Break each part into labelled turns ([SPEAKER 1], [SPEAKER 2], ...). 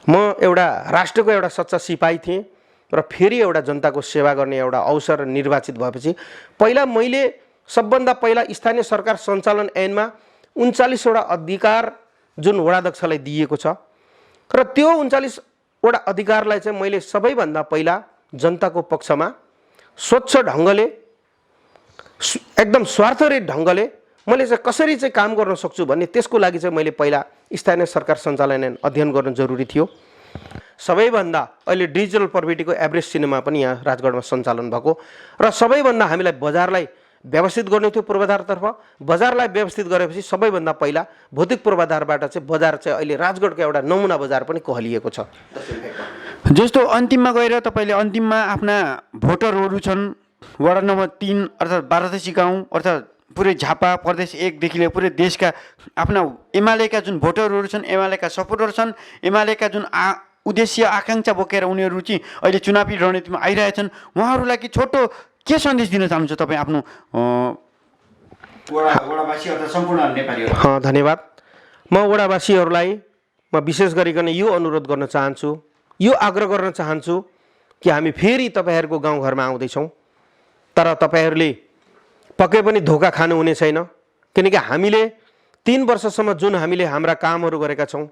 [SPEAKER 1] म एउटा राष्ट्रको एउटा सच्चा सिपाही थिएँ र फेरि एउटा जनताको सेवा गर्ने एउटा अवसर निर्वाचित भएपछि पहिला मैले सबभन्दा पहिला स्थानीय सरकार सञ्चालन ऐनमा 39वटा अधिकार जुन वडाध्यक्षलाई दिएको छ र त्यो 39वटा अधिकारलाई चाहिँ मैले सबैभन्दा पहिला जनताको पक्षमा स्वच्छ ढङ्गले एकदम स्वार्थरहित ढङ्गले मैले चाहिँ कसरी चाहिँ काम गर्न सक्छु भन्ने त्यसको लागि चाहिँ मैले पहिला स्थानीय सरकार सञ्चालन ऐन अध्ययन गर्न जरुरी थियो। सबैभन्दा अहिले डिजिटल प्रविधिको एभरेज सिनेमा पनि यहाँ राजगढमा सञ्चालन भएको र सबैभन्दा हामीलाई बजारलाई व्यवस्थित गर्नु थियो पूर्वाधारतर्फ। बजारलाई व्यवस्थित गरेपछि सबैभन्दा पहिला भौतिक पूर्वाधारबाट चाहिँ बजार चाहिँ अहिले राजगढको एउटा नमुना बजार पनि कहलिएको छ।
[SPEAKER 2] जस्तो अन्तिममा गएर तपाईँले अन्तिममा आफ्ना भोटरहरू छन् वडा नम्बर 3 अर्थात् बारादसी गाउँ अर्थात् पुरै झापा प्रदेश 1 देखि लिएर पुरै देशका आफ्ना एमालेका जुन भोटरहरू छन्, एमालेका सपोर्टर छन्, एमालेका जुन उद्देश्य आकाङ्क्षा बोकेर उनीहरू चाहिँ अहिले चुनावी रणनीतिमा आइरहेछन्, उहाँहरूलाई छोटो के सन्देश दिन चाहनुहुन्छ तपाईँ आफ्नो वडावासी अथवा सम्पूर्ण नेपालीहरू?
[SPEAKER 1] धन्यवाद। म वडावासीहरूलाई म विशेष गरिकन यो अनुरोध गर्न चाहन्छु, यो आग्रह गर्न चाहन्छु कि हामी फेरि तपाईँहरूको गाउँघरमा आउँदैछौँ, तर तपाईँहरूले पक्कै पनि धोका खानु हुने छैन। किनकि हामीले 3 वर्षसम्म जुन हामीले हाम्रा कामहरू गरेका छौँ,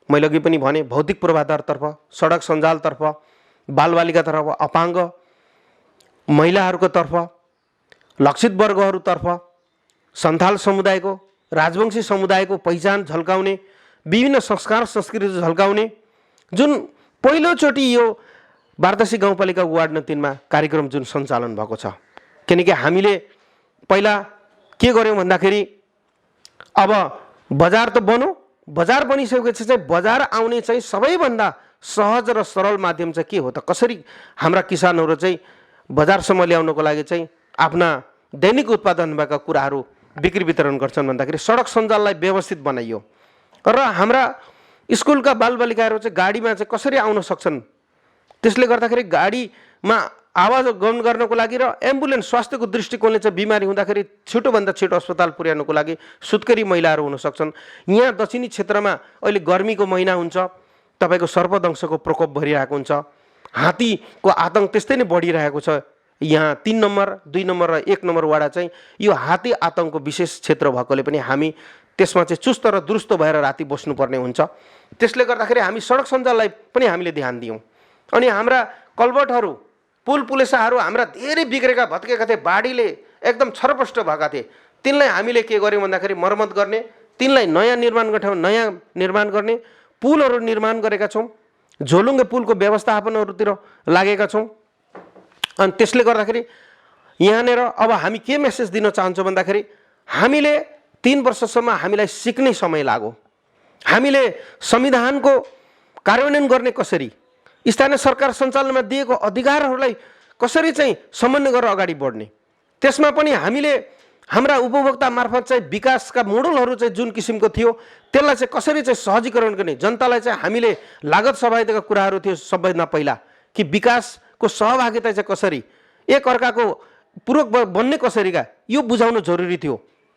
[SPEAKER 1] मैले अघि पनि भने भौतिक पूर्वाधारतर्फ, सडक सञ्जालतर्फ, बालबालिकातर्फ, अपाङ्ग महिलाहरूको तर्फ, लक्षित वर्गहरूतर्फ, सन्थाल समुदायको, राजवंशी समुदायको पहिचान झल्काउने, विभिन्न संस्कार संस्कृति झल्काउने जुन पहिलोचोटि यो बारादसी गाउँपालिका वार्ड नम्बर 3 मा कार्यक्रम जुन सञ्चालन भएको छ। किनकि हामीले पहिला के गर्यौँ भन्दाखेरि अब बजार त बनो, बजार बनिसकेपछि चाहिँ बजार आउने चाहिँ सबैभन्दा सहज र सरल माध्यम चाहिँ के हो त, कसरी हाम्रा किसानहरू चाहिँ बजारसम्म ल्याउनको लागि चाहिँ आफ्ना दैनिक उत्पादन भएका कुराहरू बिक्री वितरण गर्छन् भन्दाखेरि सडक सञ्जाललाई व्यवस्थित बनाइयो र हाम्रा स्कुलका बालबालिकाहरू चाहिँ गाडीमा चाहिँ कसरी आउन सक्छन्। त्यसले गर्दाखेरि गाडीमा आवागमन गर्नको लागि र एम्बुलेन्स स्वास्थ्यको दृष्टिकोणले चाहिँ बिमारी हुँदाखेरि छिटोभन्दा छिटो अस्पताल पुर्याउनको लागि सुत्केरी महिलाहरू हुन सक्छन्। यहाँ दक्षिणी क्षेत्रमा अहिले गर्मीको महिना हुन्छ, तपाईँको सर्पदंशको प्रकोप भइरहेको हुन्छ, हात्तीको आतंक त्यस्तै नै बढिरहेको छ। यहाँ 3 नम्बर 2 नम्बर र 1 नम्बर वडा चाहिँ यो हात्ती आतंकको विशेष क्षेत्र भएकोले पनि हामी त्यसमा चाहिँ चुस्त र दुरुस्त भएर राति बस्नुपर्ने हुन्छ। त्यसले गर्दाखेरि हामी सडक सञ्जाललाई पनि हामीले ध्यान दियौँ। अनि हाम्रा कल्भर्टहरू, पुल पुलेसाहरू हाम्रा धेरै बिग्रेका भत्केका थिए, बाढीले एकदम छरपष्ट भएका थिए। तिनलाई हामीले के गर्यौँ भन्दाखेरि मर्मत गर्ने, तिनलाई नयाँ निर्माण गर्ने ठाउँ नयाँ निर्माण गर्ने, पुलहरू निर्माण गरेका छौँ, झोलुङ्गे पुलको व्यवस्थापनहरूतिर लागेका छौँ। अनि त्यसले गर्दाखेरि यहाँनिर अब हामी के मेसेज दिन चाहन्छौँ भन्दाखेरि हामीले 3 वर्षसम्म हामीलाई सिक्ने समय लाग्यो। हामीले संविधानको कार्यान्वयन गर्ने कसरी, स्थानीय सरकार सञ्चालनमा दिएको अधिकारहरूलाई कसरी चाहिँ समन्वय गरेर अगाडि बढ्ने, त्यसमा पनि हामीले हाम्रा उपभोक्ता मार्फत चाहिँ विकासका मोडलहरू चाहिँ जुन किसिमको थियो त्यसलाई चाहिँ कसरी चाहिँ सहजीकरण गर्ने, जनतालाई चाहिँ हामीले लागत सहभागिताका कुराहरू थियो सबैभन्दा पहिला कि विकासको सहभागिता चाहिँ कसरी, एक अर्काको पूरक बन्ने कसरीका यो बुझाउनु जरुरी थियो।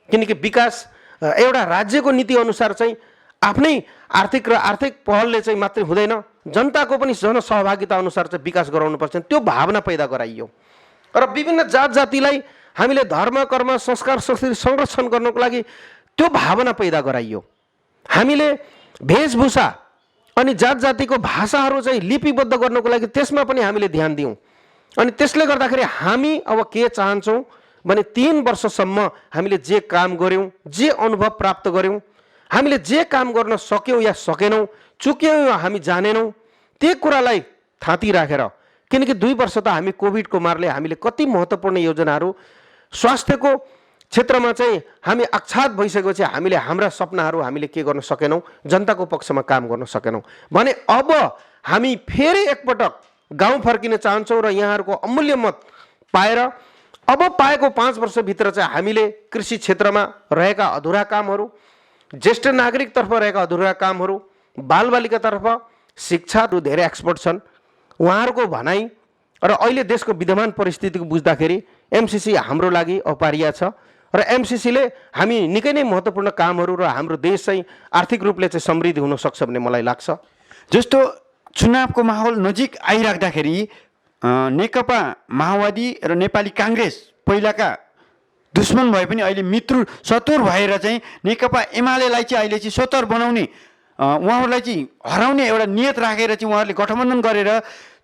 [SPEAKER 1] किनकि विकास एउटा राज्यको नीति अनुसार चाहिँ आफ्नै आर्थिक पहलले चाहिँ मात्रै हुँदैन, जनताको पनि जनसहभागिता अनुसार चाहिँ विकास गराउनुपर्छ। त्यो भावना पैदा गराइयो र विभिन्न जात जातिलाई हामीले धर्म कर्म संस्कार संस्कृति संरक्षण गर्नको लागि त्यो भावना पैदा गराइयो। हामीले वेशभूषा अनि जात जातिको भाषाहरू चाहिँ लिपिबद्ध गर्नको लागि त्यसमा पनि हामीले ध्यान दियौँ। अनि त्यसले गर्दाखेरि हामी अब के चाहन्छौँ भने 3 वर्षसम्म हामीले जे काम गऱ्यौँ, जे अनुभव प्राप्त गऱ्यौँ, हामीले जे काम गर्न सक्यौँ या सकेनौँ, चुक्यौँ या हामी जानेनौँ, त्यो कुरालाई थाती राखेर, किनकि 2 वर्ष त हामी कोभिडको मारले हामीले कति महत्त्वपूर्ण योजनाहरू स्वास्थ्यको क्षेत्रमा चाहिँ हामी अक्षात भइसकेपछि हामीले हाम्रा सपनाहरू हामीले के गर्न सकेनौँ, जनताको पक्षमा काम गर्न सकेनौँ भने अब हामी फेरि एकपटक गाउँ फर्किन चाहन्छौँ र यहाँहरूको अमूल्य मत पाएर अब पाएको 5 वर्षभित्र चाहिँ हामीले कृषि क्षेत्रमा रहेका अधुरा कामहरू, ज्येष्ठ नागरिकतर्फ रहेका अधुरा कामहरू, बालबालिकातर्फ शिक्षाहरू धेरै एक्सपर्ट छन् उहाँहरूको भनाइ र अहिले देशको विद्यमान परिस्थितिको बुझ्दाखेरि एमसीसी हाम्रो लागि अपरिहार्य छ र एमसीसीले हामी निकै नै महत्त्वपूर्ण कामहरू र हाम्रो देश चाहिँ आर्थिक रूपले चाहिँ समृद्ध हुन सक्छ भन्ने मलाई लाग्छ।
[SPEAKER 2] जस्तो चुनावको माहौल नजिक आइराख्दाखेरि नेकपा माओवादी र नेपाली काङ्ग्रेस पहिलाका दुश्मन भए पनि अहिले मित्र सतुर भएर चाहिँ नेकपा एमालेलाई चाहिँ अहिले चाहिँ सतर बनाउने उहाँहरूलाई चाहिँ हराउने एउटा नियत राखेर चाहिँ उहाँहरूले गठबन्धन गरेर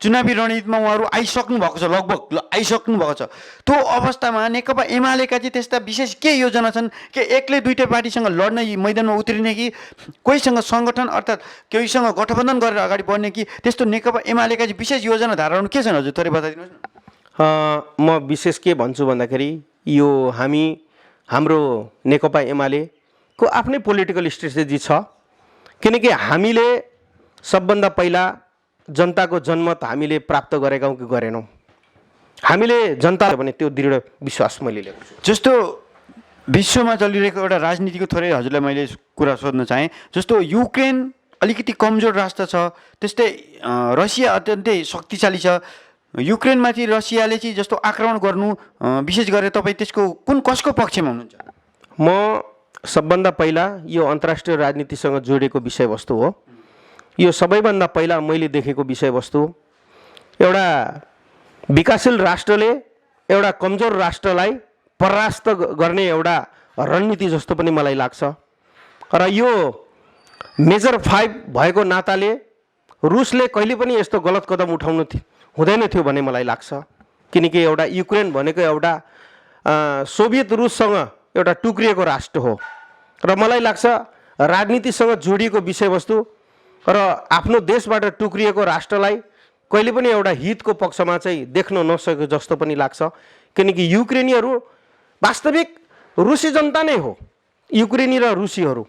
[SPEAKER 2] चुनावी रणनीतिमा उहाँहरू आइसक्नु भएको छ, लगभग आइसक्नु भएको छ। त्यो अवस्थामा नेकपा एमालेका चाहिँ त्यस्ता विशेष के योजना छन् कि एकले दुईटै पार्टीसँग लड्न मैदानमा उत्रिने कि कोहीसँग सङ्गठन अर्थात् कोहीसँग गठबन्धन गरेर अगाडि बढ्ने कि त्यस्तो नेकपा एमालेका चाहिँ विशेष योजना धाराहरू के छन् हजुर, थोरै बताइदिनुहोस् न।
[SPEAKER 1] म विशेष के भन्छु भन्दाखेरि यो हाम्रो नेकपा एमालेको आफ्नै पोलिटिकल स्ट्रेटेजी छ। किनकि हामीले सबभन्दा पहिला जनताको जनमत हामीले प्राप्त गरेका हौँ कि गरेनौँ, हामीले जनता भने त्यो दृढ विश्वास मैले लिएको छु।
[SPEAKER 2] जस्तो विश्वमा चलिरहेको एउटा राजनीतिको थोरै हजुरलाई मैले कुरा सोध्न चाहेँ। जस्तो युक्रेन अलिकति कमजोर राष्ट्र छ, त्यस्तै रसिया अत्यन्तै शक्तिशाली छ। युक्रेनमाथि रसियाले चाहिँ जस्तो आक्रमण गर्नु विशेष गरेर तपाईँ त्यसको कसको पक्षमा हुनुहुन्छ?
[SPEAKER 1] म सबभन्दा पहिला यो अन्तर्राष्ट्रिय राजनीतिसँग जोडिएको विषयवस्तु हो। यो सबैभन्दा पहिला मैले देखेको विषयवस्तु एउटा विकासशील राष्ट्रले एउटा कमजोर राष्ट्रलाई परास्त गर्ने एउटा रणनीति जस्तो पनि मलाई लाग्छ। र यो मेजर 5 भएको नाताले रुसले कहिले पनि यस्तो गलत कदम उठाउनु हुँदैन थियो भन्ने मलाई लाग्छ। किनकि एउटा युक्रेन भनेको एउटा सोभियत रुससँग एउटा टुक्रिएको राष्ट्र हो र मलाई लाग्छ राजनीतिसँग जोडिएको विषयवस्तु र आफ्नो देशबाट टुक्रिएको राष्ट्रलाई कहिले पनि एउटा हितको पक्षमा चाहिँ देख्न नसकेको जस्तो पनि लाग्छ। किनकि युक्रेनीहरू वास्तविक रुसी जनता नै हो। युक्रेनी र रुसीहरू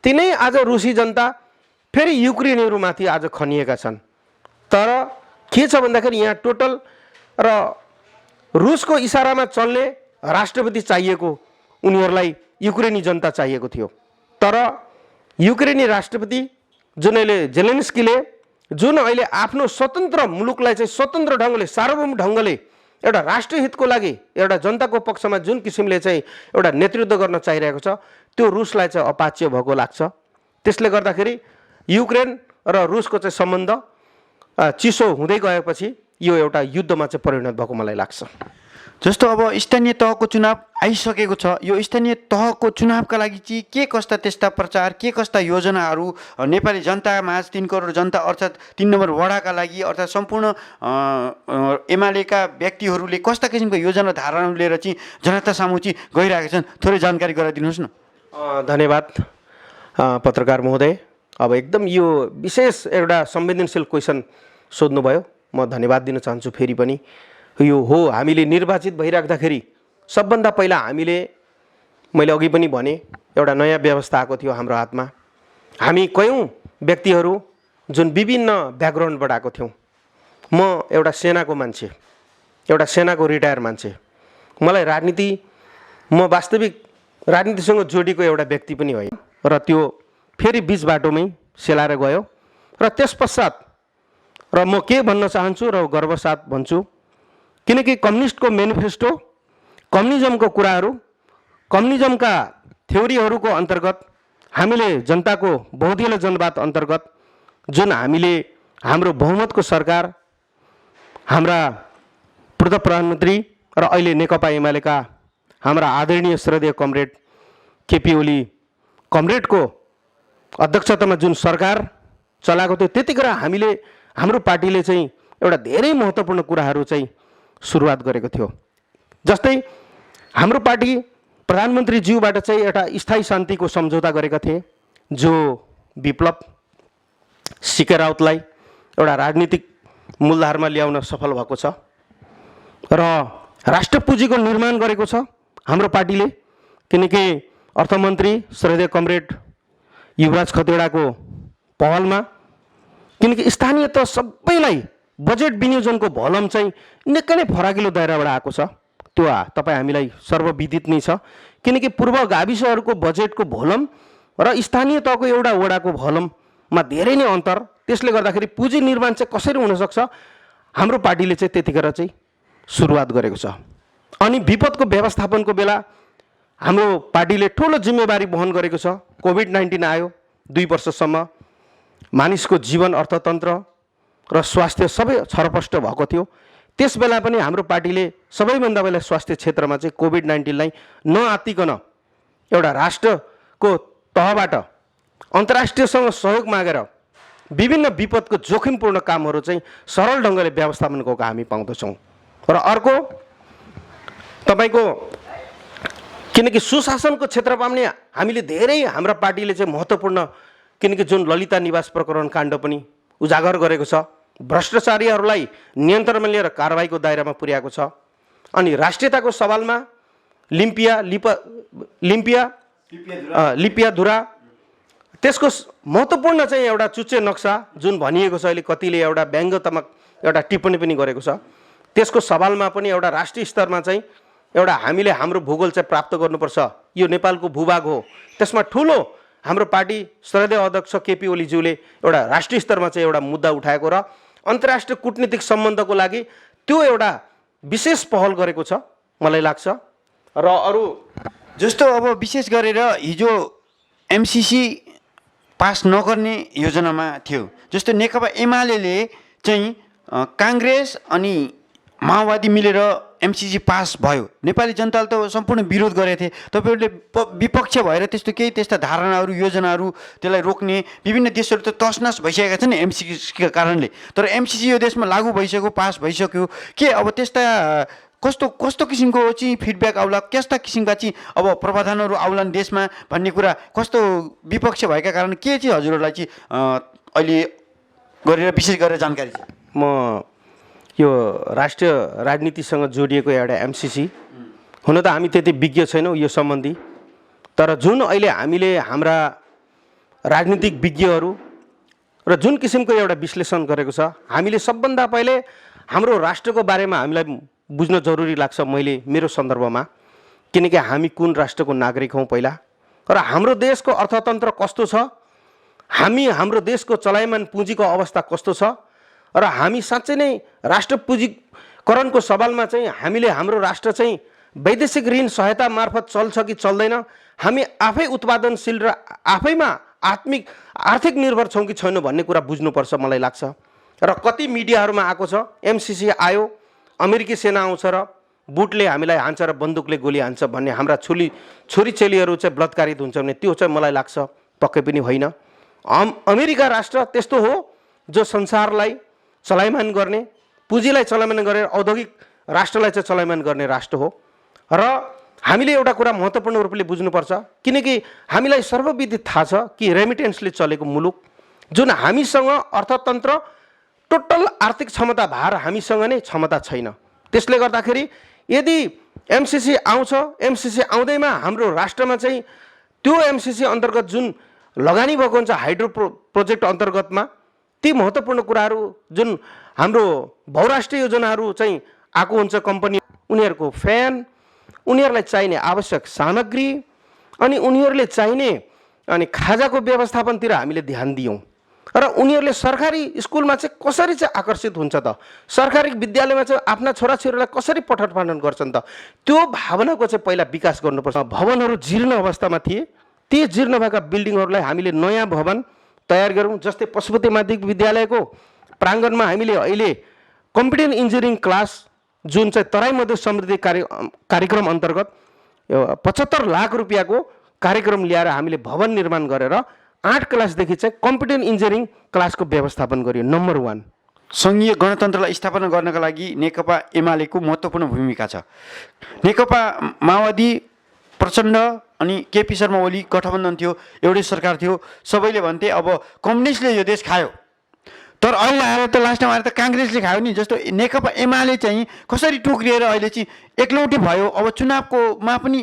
[SPEAKER 1] तिनै आज रुसी जनता फेरि युक्रेनीहरूमाथि आज खनिएका छन्। तर के छ भन्दाखेरि यहाँ टोटल र रुसको इसारामा चल्ने राष्ट्रपति चाहिएको, उनीहरूलाई युक्रेनी जनता चाहिएको थियो। तर युक्रेनी राष्ट्रपति जुन अहिले जेलेन्स्कीले जुन अहिले आफ्नो स्वतन्त्र मुलुकलाई चाहिँ स्वतन्त्र ढङ्गले सार्वभौम ढङ्गले एउटा राष्ट्रिय हितको लागि एउटा जनताको पक्षमा जुन किसिमले चाहिँ एउटा नेतृत्व गर्न चाहिरहेको छ त्यो रुसलाई चाहिँ अपाच्य भएको लाग्छ। त्यसले गर्दाखेरि युक्रेन र रुसको चाहिँ सम्बन्ध चिसो हुँदै गएपछि यो एउटा युद्धमा चाहिँ परिणत भएको मलाई लाग्छ।
[SPEAKER 2] जस्तो अब स्थानीय तहको चुनाव आइसकेको छ, यो स्थानीय तहको चुनावका लागि चाहिँ के कस्ता त्यस्ता प्रचार, के कस्ता योजनाहरू नेपाली जनतामाझ 3 करोड जनता अर्थात् 3 नम्बर वडाका लागि अर्थात् सम्पूर्ण एमालेका व्यक्तिहरूले कस्ता किसिमको योजना धारणा लिएर चाहिँ जनता सामु चाहिँ गइरहेका छन्, थोरै जानकारी गराइदिनुहोस् न।
[SPEAKER 1] धन्यवाद पत्रकार महोदय। अब एकदम यो विशेष एउटा संवेदनशील क्वेसन सोध्नुभयो, म धन्यवाद दिन चाहन्छु। फेरि पनि यो हो, हामीले निर्वाचित भइराख्दाखेरि सबभन्दा पहिला मैले अघि पनि भने एउटा नयाँ व्यवस्था आएको थियो हाम्रो हातमा। हामी कयौँ व्यक्तिहरू जुन विभिन्न ब्याकग्राउन्डबाट आएको थियौँ। म एउटा सेनाको मान्छे, एउटा सेनाको रिटायर मान्छे। मलाई म वास्तविक राजनीतिसँग जोडिएको एउटा व्यक्ति पनि होइन र त्यो फेरि बिच बाटोमै सेलाएर गयो। र त्यस पश्चात र म के भन्न चाहन्छु र गर्वसाथ भन्छु, किनकि कम्युनिस्टको मेनिफेस्टो, कम्युनिजमको कुराहरू, कम्युनिजमका थ्योरीहरूको अन्तर्गत हामीले जनताको बहुदलीय जनवाद अन्तर्गत जुन हामीले हाम्रो बहुमतको सरकार, हाम्रा पूर्व प्रधानमन्त्री र अहिले नेकपा एमालेका हाम्रा आदरणीय श्रद्धेय कमरेड केपी ओली कमरेडको अध्यक्षतामा जुन सरकार चलाएको थियो, त्यतिखेर हाम्रो पार्टीले चाहिँ एउटा धेरै महत्त्वपूर्ण कुराहरू चाहिँ सुरुवात गरेको थियो। जस्तै हाम्रो पार्टी प्रधानमन्त्रीज्यूबाट चाहिँ एउटा स्थायी शान्तिको सम्झौता गरेका थिए, जो विप्लव सीके राउतलाई एउटा राजनीतिक मूलधारमा ल्याउन सफल भएको छ र राष्ट्र पुँजीको निर्माण गरेको छ हाम्रो पार्टीले। किनकि अर्थमन्त्री श्रद्धेय कमरेड युवराज खतिवडाको पहलमा, किनकि स्थानीय त सबैलाई बजेट विनियोजनको भोलम चाहिँ निकै नै फराकिलो दायराबाट आएको छ। त्यो तपाईँ हामीलाई सर्वविदित नै छ। किनकि पूर्व गाविसहरूको बजेटको भोलम र स्थानीय तहको एउटा वडाको भोलममा धेरै नै अन्तर। त्यसले गर्दाखेरि पुँजी निर्माण चाहिँ कसरी हुनसक्छ, हाम्रो पार्टीले चाहिँ त्यतिखेर चाहिँ सुरुवात गरेको छ। अनि विपदको व्यवस्थापनको बेला हाम्रो पार्टीले ठुलो जिम्मेवारी वहन गरेको छ। कोभिड-19 आयो, 2 वर्षसम्म मानिसको जीवन, अर्थतन्त्र र स्वास्थ्य सबै छरपष्ट भएको थियो। त्यस बेला पनि हाम्रो पार्टीले सबैभन्दा पहिला स्वास्थ्य क्षेत्रमा चाहिँ कोभिड-19लाई नआत्तिकन एउटा राष्ट्रको तहबाट अन्तर्राष्ट्रियसँग सहयोग मागेर विभिन्न विपदको जोखिमपूर्ण कामहरू चाहिँ सरल ढङ्गले व्यवस्थापन गरेको हामी पाउँदछौँ। र अर्को तपाईँको किनकि सुशासनको क्षेत्रमा पनि हामीले धेरै हाम्रा पार्टीले चाहिँ महत्त्वपूर्ण, किनकि जुन ललिता निवास प्रकरण काण्ड पनि उजागर गरेको छ, भ्रष्टाचारीहरूलाई नियन्त्रणमा लिएर कारबाहीको दायरामा पुर्याएको छ। अनि राष्ट्रियताको सवालमा लिपियाधुरा त्यसको महत्त्वपूर्ण चाहिँ एउटा चुच्चे नक्सा जुन भनिएको छ, अहिले कतिले एउटा व्यङ्ग्यात्मक एउटा टिप्पणी पनि गरेको छ, त्यसको सवालमा पनि एउटा राष्ट्रिय स्तरमा चाहिँ एउटा हामीले हाम्रो भूगोल चाहिँ प्राप्त गर्नुपर्छ, यो नेपालको भूभाग हो। त्यसमा ठुलो हाम्रो पार्टी श्रद्धेय अध्यक्ष केपी ओलीज्यूले एउटा राष्ट्रिय स्तरमा चाहिँ एउटा मुद्दा उठाएको र अन्तर्राष्ट्रिय कूटनीतिक सम्बन्धको लागि त्यो एउटा विशेष पहल गरेको छ मलाई लाग्छ। र अरू
[SPEAKER 2] जस्तो अब विशेष गरेर हिजो एमसिसी पास नगर्ने योजनामा थियो, जस्तो नेकपा एमाले चाहिँ काङ्ग्रेस अनि माओवादी मिलेर एमसिसी पास भयो। नेपाली जनताले त सम्पूर्ण विरोध गरेका थिए। तपाईँहरूले विपक्ष भएर त्यस्तो केही त्यस्ता धारणाहरू, योजनाहरू त्यसलाई रोक्ने विभिन्न देशहरू त तसनस भइसकेका छन् एमसिसीका कारणले। तर एमसिसी यो देशमा लागू भइसक्यो, पास भइसक्यो, के अब त्यस्ता कस्तो कस्तो किसिमको चाहिँ फिडब्याक आउला, कस्ता किसिमका चाहिँ अब प्रावधानहरू आउलान् देशमा भन्ने कुरा कस्तो विपक्ष भएका कारण के चाहिँ हजुरहरूलाई चाहिँ अहिले गरेर विशेष गरेर जानकारी छ?
[SPEAKER 1] म यो राष्ट्रिय राजनीतिसँग जोडिएको एउटा एमसिसी हुन त हामी त्यति विज्ञ छैनौँ यो सम्बन्धी, तर जुन अहिले हामीले हाम्रा राजनीतिक विज्ञहरू र जुन किसिमको एउटा विश्लेषण गरेको छ, हामीले सबभन्दा पहिले हाम्रो राष्ट्रको बारेमा हामीलाई बुझ्न जरुरी लाग्छ। मैले मेरो सन्दर्भमा, किनकि हामी कुन राष्ट्रको नागरिक हौँ पहिला, र हाम्रो देशको अर्थतन्त्र कस्तो छ, हाम्रो देशको चलायमान पुँजीको अवस्था कस्तो छ, र हामी साँच्चै नै राष्ट्र पुँजीकरणको सवालमा चाहिँ हामीले हाम्रो राष्ट्र चाहिँ वैदेशिक ऋण सहायता मार्फत चल्छ कि चल्दैन, हामी आफै उत्पादनशील र आफैमा आर्थिक निर्भर छौँ कि छैनौँ भन्ने कुरा बुझ्नुपर्छ मलाई लाग्छ। र कति मिडियाहरूमा आएको छ एमसिसी आयो, अमेरिकी सेना आउँछ र बुटले हामीलाई हान्छ र बन्दुकले गोली हान्छ भन्ने, हाम्रा छोरीचेलीहरू चाहिँ बलात्कारित हुन्छ भने, त्यो चाहिँ मलाई लाग्छ पक्कै पनि होइन। अमेरिका राष्ट्र त्यस्तो हो जो संसारलाई चलायमान गर्ने, पुँजीलाई चलायमान गरेर औद्योगिक राष्ट्रलाई चाहिँ चलायमान गर्ने राष्ट्र हो। र हामीले एउटा कुरा महत्त्वपूर्ण रूपले बुझ्नुपर्छ, किनकि हामीलाई सर्वविदित थाहा छ कि रेमिटेन्सले चलेको मुलुक, जुन हामीसँग अर्थतन्त्र टोटल आर्थिक क्षमता भार हामीसँग नै क्षमता छैन। त्यसले गर्दाखेरि यदि एमसिसी आउँछ, एमसिसी आउँदैमा हाम्रो राष्ट्रमा चाहिँ त्यो एमसिसी अन्तर्गत जुन लगानी भएको हुन्छ हाइड्रो प्रोजेक्ट अन्तर्गतमा, ती महत्त्वपूर्ण कुराहरू जुन हाम्रो बहुराष्ट्रिय योजनाहरू चाहिँ आएको हुन्छ, कम्पनी उनीहरूको फ्यान, उनीहरूलाई चाहिने आवश्यक सामग्री अनि उनीहरूले चाहिने अनि खाजाको व्यवस्थापनतिर हामीले ध्यान दियौँ। र उनीहरूले सरकारी स्कुलमा चाहिँ कसरी चाहिँ आकर्षित हुन्छ त, सरकारी विद्यालयमा चाहिँ आफ्ना छोराछोरीलाई कसरी पठन पाठन गर्छन् त, त्यो भावनाको चाहिँ पहिला विकास गर्नुपर्छ। भवनहरू जीर्ण अवस्थामा थिए, ती जीर्ण भएका बिल्डिङहरूलाई हामीले नयाँ भवन तयार गरौँ। जस्तै पशुपति माध्यमिक विद्यालयको प्राङ्गणमा हामीले अहिले कम्प्युटर इन्जिनियरिङ क्लास जुन चाहिँ तराई मध्य समृद्धि कार्यक्रम अन्तर्गत 75 लाख रुपियाँको कार्यक्रम ल्याएर हामीले भवन निर्माण गरेर 8 क्लासदेखि चाहिँ कम्प्युटर इन्जिनियरिङ क्लासको व्यवस्थापन गरियो। नम्बर 1
[SPEAKER 2] सङ्घीय गणतन्त्रलाई स्थापना गर्नका लागि नेकपा एमालेको महत्त्वपूर्ण भूमिका छ। नेकपा माओवादी प्रचण्ड अनि केपी शर्मा ओली गठबन्धन थियो, एउटै सरकार थियो, सबैले भन्थे अब कम्युनिस्टले यो देश खायो। तर अहिले आएर त लास्टमा आएर त काङ्ग्रेसले खायो नि। जस्तो नेकपा एमाले चाहिँ कसरी टोक्रिएर अहिले चाहिँ एकलौटी भयो। अब चुनावकोमा पनि